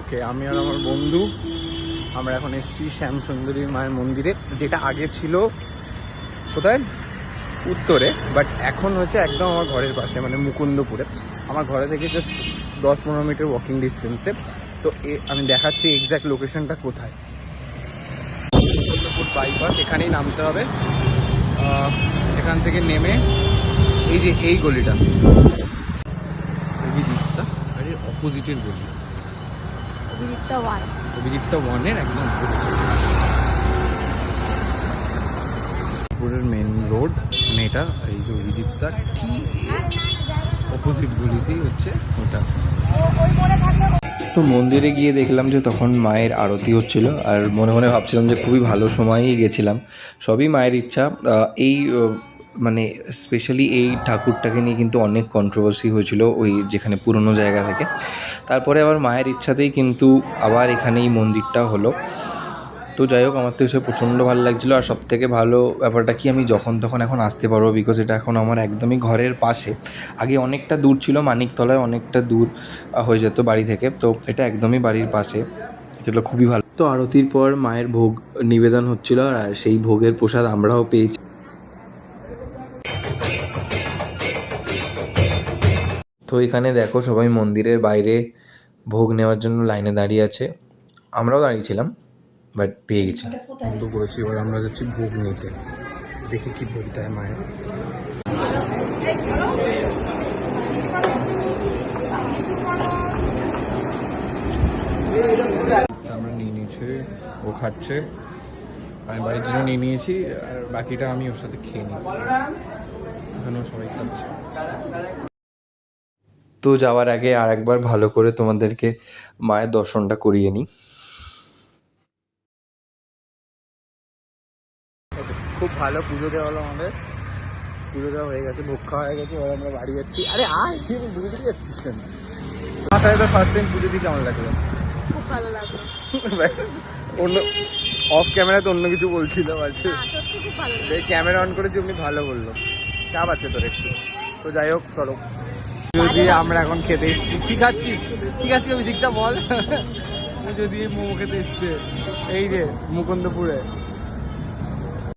ওকে, আমি আর আমার বন্ধু আমরা এখন এসেছি শ্যামসুন্দরী মায়ের মন্দিরে, যেটা আগে ছিল কোথায় উত্তরে, বাট এখন হচ্ছে একদম আমার ঘরের পাশে, মানে মুকুন্দপুরে। আমার ঘরে থেকে জাস্ট 10-15 মিনিটের ওয়াকিং ডিস্টেন্সে। তো আমি দেখাচ্ছি এক্স্যাক্ট লোকেশনটা কোথায়। মুকুন্দপুর বাইপাস, এখানেই নামতে হবে। এখান থেকে নেমে এই যে এই গলিটা অভিদীপ্তা, আর এর অপোজিটের গলি অভিদীপ্তা 1-এর একদম পুরের মেন রোড এটা, এই যে অভিদীপ্তার ঠিক অপোজিট গলিতেই হচ্ছে ওটা। তো মন্দিরে গিয়ে দেখলাম যে তখন মায়ের আরতি হচ্ছিল, আর মনে মনে ভাবছিলাম যে খুবই ভালো সময়েই গেছিলাম। সবই মায়ের ইচ্ছা। এই মানে স্পেশালি এই ঠাকুরটাকে নিয়ে কিন্তু অনেক কন্ট্রোভার্সি হয়েছিল ওই যেখানে পুরনো জায়গা থেকে। তারপরে আবার মায়ের ইচ্ছাতেই কিন্তু আবার এখানে এই মন্দিরটা হলো। তো যাই হোক, আমার তো এসে প্রচণ্ড ভালো লাগছিলো। আর সবথেকে ভালো ব্যাপারটা কি, আমি যখন তখন এখন আসতে পারবো, বিকজ এটা এখন আমার একদমই ঘরের পাশে। আগে অনেকটা দূর ছিল, মানিকতলায় অনেকটা দূর হয়ে যেত বাড়ি থেকে, তো এটা একদমই বাড়ির পাশে, যেটা খুবই ভালো। তো আরতির পর মায়ের ভোগ নিবেদন হচ্ছিল, আর সেই ভোগের প্রসাদ আমরাও পেয়েছি। তো এখানে দেখো সবাই মন্দিরের বাইরে ভোগ নেওয়ার জন্য লাইনে দাঁড়িয়ে আছে, আমরাও দাঁড়িয়েছিলাম, বাট পেয়ে গেছি। বন্ধ করেছি, এবার আমরা যাচ্ছি ভোগ নিতে, দেখি কি ভোগ দেয় মায়ের। আমরা নিয়ে নিয়েছি, ও খাচ্ছে, আমি বাড়ির জন্য নিয়ে নিয়েছি, আর বাকিটা আমি ওর সাথে খেয়ে নিই। এখানেও সবাই খাচ্ছে। তো যাওয়ার আগে আর একবার ভালো করে তোমাদেরকে মায়ের দর্শনটা করিয়ে নিই। খুব ভালো পুজো দেওয়া হলো আমাদের, পুজো দেওয়া হয়ে গেছে, ভোগ খাওয়া হয়ে গেছে, এবার আমরা বাড়ি যাচ্ছি। আরে আয়, কি পুজো দিতে যাচ্ছিস কেন? মাথায় তো ফার্স্ট টাইম পুজো দিয়ে কেমন লাগলো? খুব ভালো লাগলো। অন্য অফ ক্যামেরাতে অন্য কিছু বলছিল, সত্যি খুব ভালো লাগলো। ক্যামেরা অন করেছি উনি ভালো বললো, চাপ আছে তোর একটু। তো যাই হোক, চলো যদি আমরা এখন খেতে এসেছি। কি খাচ্ছিস অভিষেকটা বল। যদি মোমো খেতে এসছে এই যে মুকুন্দপুরে।